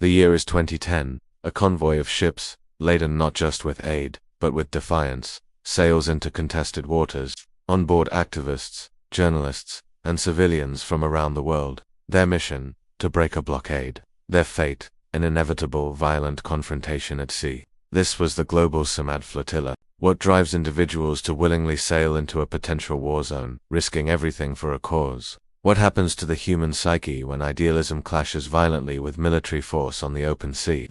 The year is 2010. A convoy of ships, laden not just with aid, but with defiance, sails into contested waters. On board activists, journalists, and civilians from around the world. Their mission, to break a blockade. Their fate, an inevitable violent confrontation at sea. This was the Global Sumud Flotilla. What drives individuals to willingly sail into a potential war zone, risking everything for a cause? What happens to the human psyche when idealism clashes violently with military force on the open sea?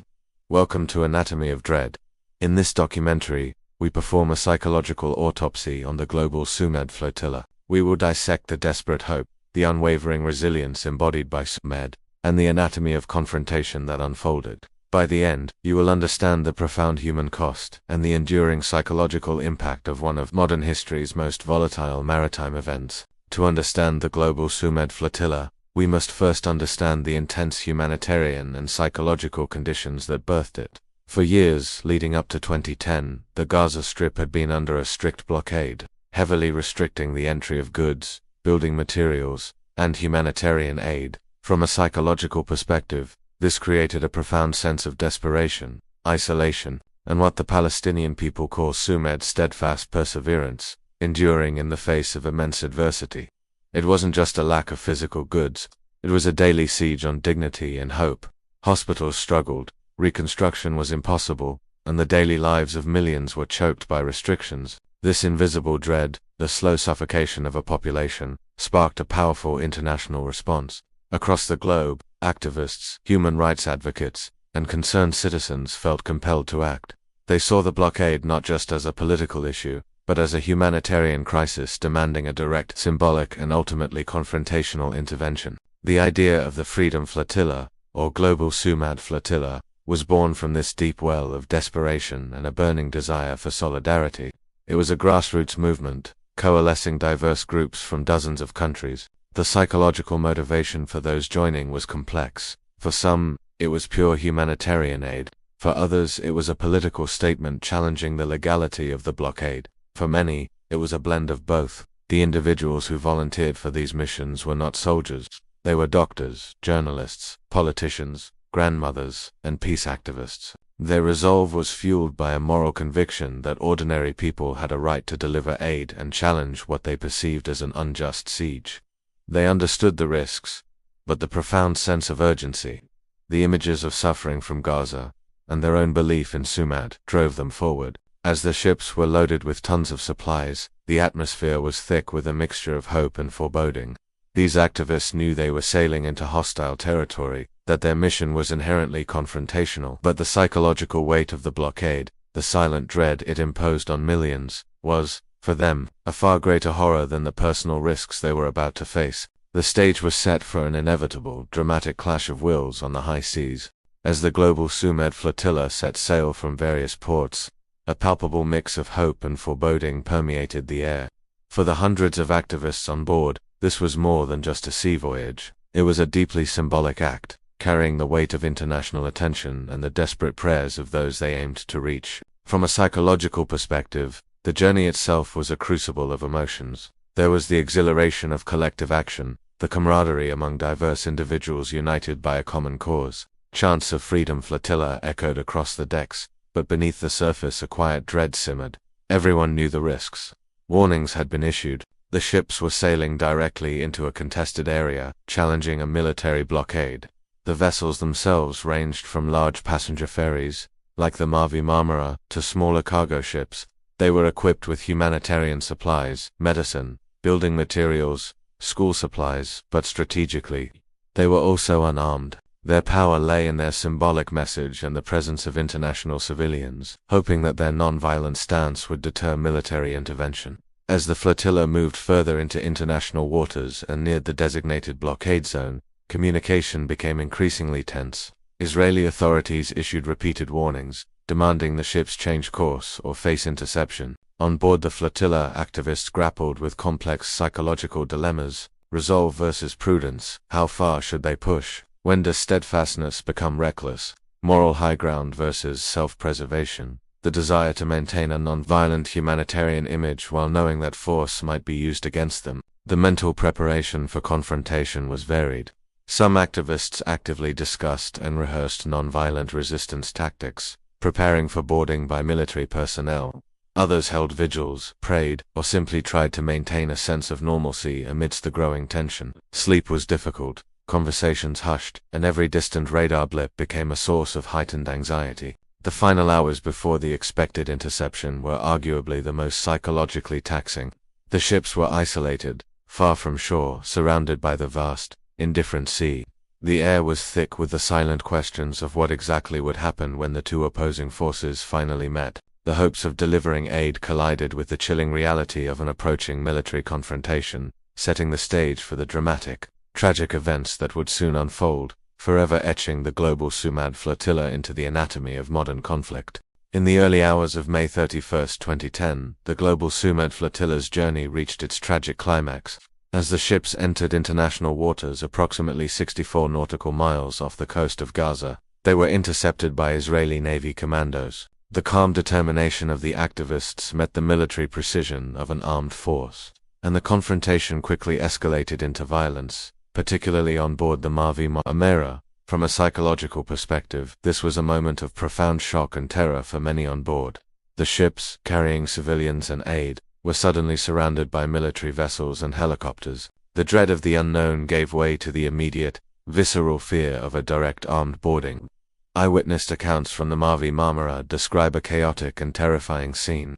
Welcome to Anatomy of Dread. In this documentary, we perform a psychological autopsy on the Global Sumud Flotilla. We will dissect the desperate hope, the unwavering resilience embodied by Sumud, and the anatomy of confrontation that unfolded. By the end, you will understand the profound human cost and the enduring psychological impact of one of modern history's most volatile maritime events. To understand the Global Sumud Flotilla, we must first understand the intense humanitarian and psychological conditions that birthed it. For years leading up to 2010, the Gaza Strip had been under a strict blockade, heavily restricting the entry of goods, building materials, and humanitarian aid. From a psychological perspective, this created a profound sense of desperation, isolation, and what the Palestinian people call Sumud steadfast perseverance, enduring in the face of immense adversity. It wasn't just a lack of physical goods, it was a daily siege on dignity and hope. Hospitals struggled, reconstruction was impossible, and the daily lives of millions were choked by restrictions. This invisible dread, the slow suffocation of a population, sparked a powerful international response. Across the globe, activists, human rights advocates, and concerned citizens felt compelled to act. They saw the blockade not just as a political issue, but as a humanitarian crisis demanding a direct, symbolic, and ultimately confrontational intervention. The idea of the Freedom Flotilla, or Global Sumud Flotilla, was born from this deep well of desperation and a burning desire for solidarity. It was a grassroots movement, coalescing diverse groups from dozens of countries. The psychological motivation for those joining was complex. For some, it was pure humanitarian aid. For others, it was a political statement challenging the legality of the blockade. For many, it was a blend of both. The individuals who volunteered for these missions were not soldiers. They were doctors, journalists, politicians, grandmothers, and peace activists. Their resolve was fueled by a moral conviction that ordinary people had a right to deliver aid and challenge what they perceived as an unjust siege. They understood the risks, but the profound sense of urgency, the images of suffering from Gaza, and their own belief in Sumud drove them forward. As the ships were loaded with tons of supplies, the atmosphere was thick with a mixture of hope and foreboding. These activists knew they were sailing into hostile territory, that their mission was inherently confrontational, but the psychological weight of the blockade, the silent dread it imposed on millions, was, for them, a far greater horror than the personal risks they were about to face. The stage was set for an inevitable, dramatic clash of wills on the high seas. As the Global Sumud Flotilla set sail from various ports, a palpable mix of hope and foreboding permeated the air. For the hundreds of activists on board, this was more than just a sea voyage. It was a deeply symbolic act, carrying the weight of international attention and the desperate prayers of those they aimed to reach. From a psychological perspective, the journey itself was a crucible of emotions. There was the exhilaration of collective action, the camaraderie among diverse individuals united by a common cause. Chants of Freedom Flotilla echoed across the decks, but beneath the surface a quiet dread simmered. Everyone knew the risks. Warnings had been issued. The ships were sailing directly into a contested area, challenging a military blockade. The vessels themselves ranged from large passenger ferries, like the Mavi Marmara, to smaller cargo ships. They were equipped with humanitarian supplies, medicine, building materials, school supplies, but strategically, they were also unarmed. Their power lay in their symbolic message and the presence of international civilians, hoping that their non-violent stance would deter military intervention. As the flotilla moved further into international waters and neared the designated blockade zone, communication became increasingly tense. Israeli authorities issued repeated warnings, demanding the ships change course or face interception. On board the flotilla, activists grappled with complex psychological dilemmas: resolve versus prudence. How far should they push? When does steadfastness become reckless? Moral high ground versus self-preservation. The desire to maintain a non-violent humanitarian image while knowing that force might be used against them. The mental preparation for confrontation was varied. Some activists actively discussed and rehearsed nonviolent resistance tactics, preparing for boarding by military personnel. Others held vigils, prayed, or simply tried to maintain a sense of normalcy amidst the growing tension. Sleep was difficult, conversations hushed, and every distant radar blip became a source of heightened anxiety. The final hours before the expected interception were arguably the most psychologically taxing. The ships were isolated, far from shore, surrounded by the vast, indifferent sea. The air was thick with the silent questions of what exactly would happen when the two opposing forces finally met. The hopes of delivering aid collided with the chilling reality of an approaching military confrontation, setting the stage for the dramatic, tragic events that would soon unfold, forever etching the Global Sumud Flotilla into the anatomy of modern conflict. In the early hours of May 31, 2010, the Global Sumud Flotilla's journey reached its tragic climax. As the ships entered international waters approximately 64 nautical miles off the coast of Gaza, they were intercepted by Israeli Navy commandos. The calm determination of the activists met the military precision of an armed force, and the confrontation quickly escalated into violence, particularly on board the Mavi Marmara. From a psychological perspective, this was a moment of profound shock and terror for many on board. The ships, carrying civilians and aid, were suddenly surrounded by military vessels and helicopters. The dread of the unknown gave way to the immediate, visceral fear of a direct armed boarding. Eyewitness accounts from the Mavi Marmara describe a chaotic and terrifying scene.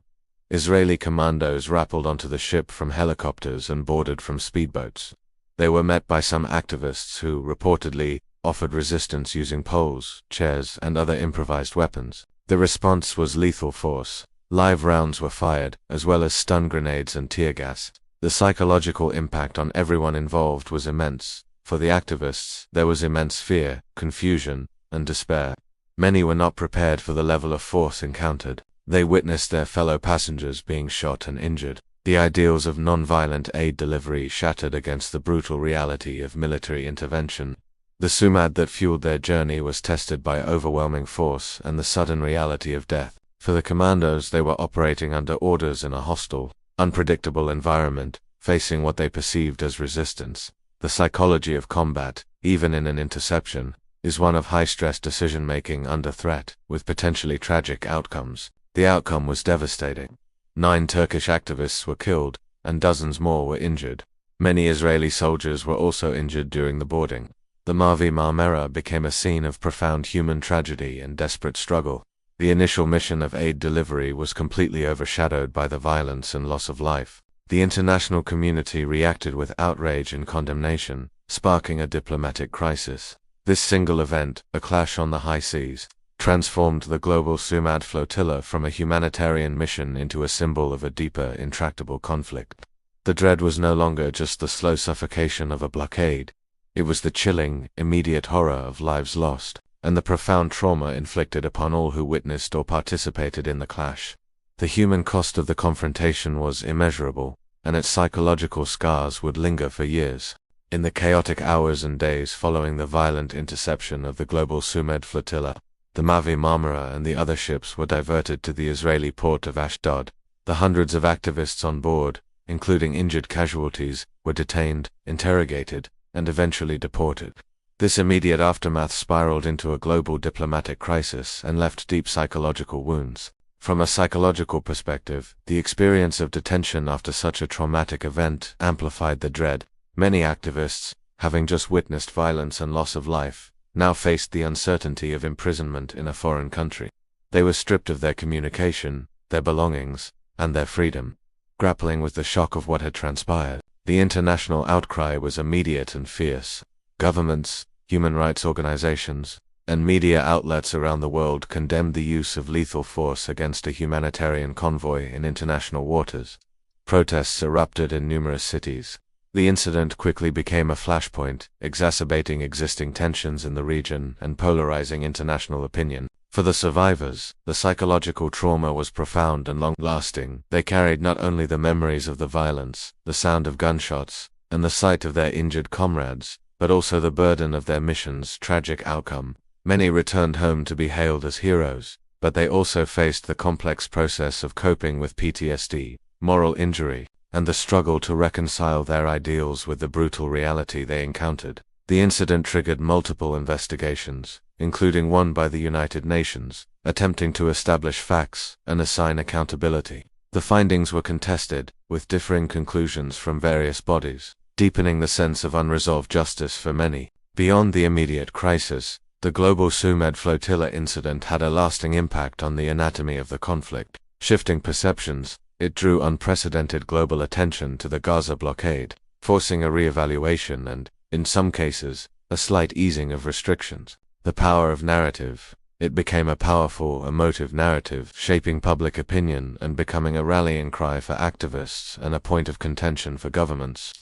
Israeli commandos rappelled onto the ship from helicopters and boarded from speedboats. They were met by some activists who, reportedly, offered resistance using poles, chairs, and other improvised weapons. The response was lethal force. Live rounds were fired, as well as stun grenades and tear gas. The psychological impact on everyone involved was immense. For the activists, there was immense fear, confusion, and despair. Many were not prepared for the level of force encountered. They witnessed their fellow passengers being shot and injured. The ideals of non-violent aid delivery shattered against the brutal reality of military intervention. The Sumud that fueled their journey was tested by overwhelming force and the sudden reality of death. For the commandos, they were operating under orders in a hostile, unpredictable environment, facing what they perceived as resistance. The psychology of combat, even in an interception, is one of high-stress decision-making under threat, with potentially tragic outcomes. The outcome was devastating. 9 Turkish activists were killed, and dozens more were injured. Many Israeli soldiers were also injured during the boarding. The Mavi Marmara became a scene of profound human tragedy and desperate struggle. The initial mission of aid delivery was completely overshadowed by the violence and loss of life. The international community reacted with outrage and condemnation, sparking a diplomatic crisis. This single event, a clash on the high seas, transformed the Global Sumud Flotilla from a humanitarian mission into a symbol of a deeper, intractable conflict. The dread was no longer just the slow suffocation of a blockade. It was the chilling, immediate horror of lives lost, and the profound trauma inflicted upon all who witnessed or participated in the clash. The human cost of the confrontation was immeasurable, and its psychological scars would linger for years. In the chaotic hours and days following the violent interception of the Global Sumud Flotilla, the Mavi Marmara and the other ships were diverted to the Israeli port of Ashdod. The hundreds of activists on board, including injured casualties, were detained, interrogated, and eventually deported. This immediate aftermath spiraled into a global diplomatic crisis and left deep psychological wounds. From a psychological perspective, the experience of detention after such a traumatic event amplified the dread. Many activists, having just witnessed violence and loss of life, now faced the uncertainty of imprisonment in a foreign country. They were stripped of their communication, their belongings, and their freedom. Grappling with the shock of what had transpired, the international outcry was immediate and fierce. Governments, human rights organizations, and media outlets around the world condemned the use of lethal force against a humanitarian convoy in international waters. Protests erupted in numerous cities. The incident quickly became a flashpoint, exacerbating existing tensions in the region and polarizing international opinion. For the survivors, the psychological trauma was profound and long-lasting. They carried not only the memories of the violence, the sound of gunshots, and the sight of their injured comrades, but also the burden of their mission's tragic outcome. Many returned home to be hailed as heroes, but they also faced the complex process of coping with PTSD, moral injury, and the struggle to reconcile their ideals with the brutal reality they encountered. The incident triggered multiple investigations, including one by the United Nations, attempting to establish facts and assign accountability. The findings were contested, with differing conclusions from various bodies, deepening the sense of unresolved justice for many. Beyond the immediate crisis, the Global Sumud Flotilla incident had a lasting impact on the anatomy of the conflict. Shifting perceptions, it drew unprecedented global attention to the Gaza blockade, forcing a re-evaluation and, in some cases, a slight easing of restrictions. The power of narrative. It became a powerful, emotive narrative, shaping public opinion and becoming a rallying cry for activists and a point of contention for governments.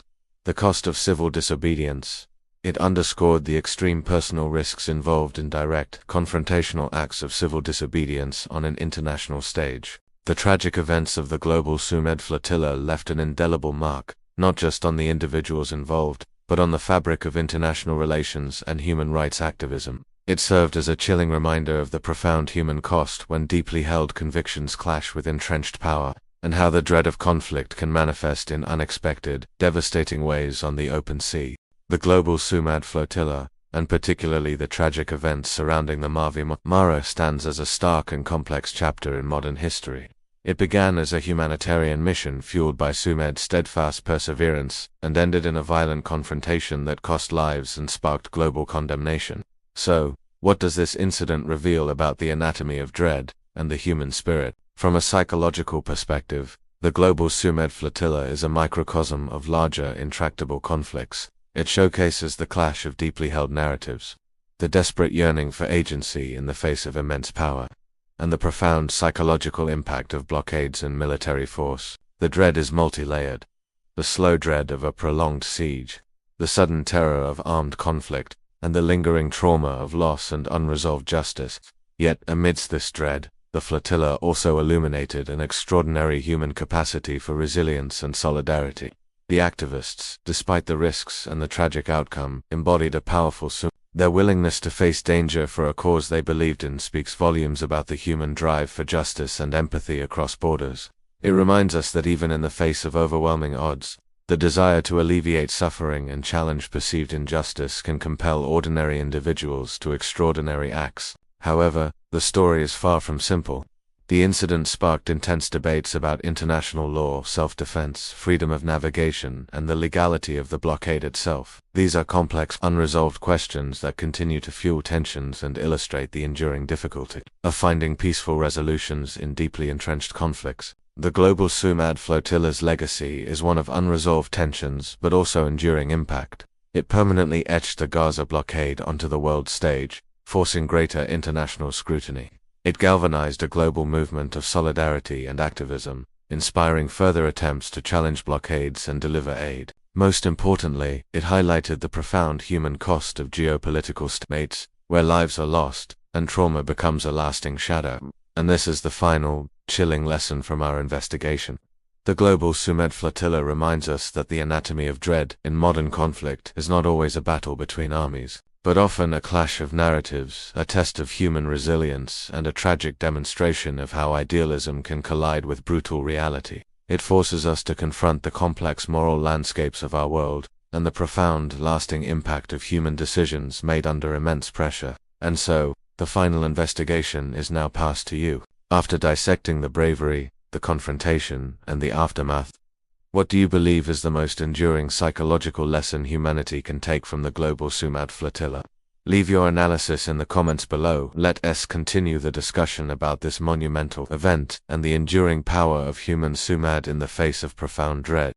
The cost of civil disobedience. It underscored the extreme personal risks involved in direct, confrontational acts of civil disobedience on an international stage. The tragic events of the Global Sumud Flotilla left an indelible mark, not just on the individuals involved, but on the fabric of international relations and human rights activism. It served as a chilling reminder of the profound human cost when deeply held convictions clash with entrenched power, and how the dread of conflict can manifest in unexpected, devastating ways on the open sea. The Global Sumud Flotilla, and particularly the tragic events surrounding the Mavi Marmara, stands as a stark and complex chapter in modern history. It began as a humanitarian mission fueled by Sumud's steadfast perseverance, and ended in a violent confrontation that cost lives and sparked global condemnation. So, what does this incident reveal about the anatomy of dread and the human spirit? From a psychological perspective, the Global Sumud Flotilla is a microcosm of larger, intractable conflicts. It showcases the clash of deeply held narratives, the desperate yearning for agency in the face of immense power, and the profound psychological impact of blockades and military force. The dread is multi-layered. The slow dread of a prolonged siege, the sudden terror of armed conflict, and the lingering trauma of loss and unresolved justice. Yet, amidst this dread, the flotilla also illuminated an extraordinary human capacity for resilience and solidarity. The activists, despite the risks and the tragic outcome, embodied a powerful Their willingness to face danger for a cause they believed in speaks volumes about the human drive for justice and empathy across borders. It reminds us that even in the face of overwhelming odds, the desire to alleviate suffering and challenge perceived injustice can compel ordinary individuals to extraordinary acts. However, the story is far from simple. The incident sparked intense debates about international law, self-defense, freedom of navigation, and the legality of the blockade itself. These are complex, unresolved questions that continue to fuel tensions and illustrate the enduring difficulty of finding peaceful resolutions in deeply entrenched conflicts. The Global Sumud Flotilla's legacy is one of unresolved tensions but also enduring impact. It permanently etched the Gaza blockade onto the world stage, forcing greater international scrutiny. It galvanized a global movement of solidarity and activism, inspiring further attempts to challenge blockades and deliver aid. Most importantly, it highlighted the profound human cost of geopolitical states, where lives are lost and trauma becomes a lasting shadow. And this is the final, chilling lesson from our investigation. The Global Sumud Flotilla reminds us that the anatomy of dread in modern conflict is not always a battle between armies, but often a clash of narratives, a test of human resilience, and a tragic demonstration of how idealism can collide with brutal reality. It forces us to confront the complex moral landscapes of our world, and the profound, lasting impact of human decisions made under immense pressure. And so, the final investigation is now passed to you. After dissecting the bravery, the confrontation, and the aftermath, what do you believe is the most enduring psychological lesson humanity can take from the Global Sumud Flotilla? Leave your analysis in the comments below. Let us continue the discussion about this monumental event and the enduring power of human Sumud in the face of profound dread.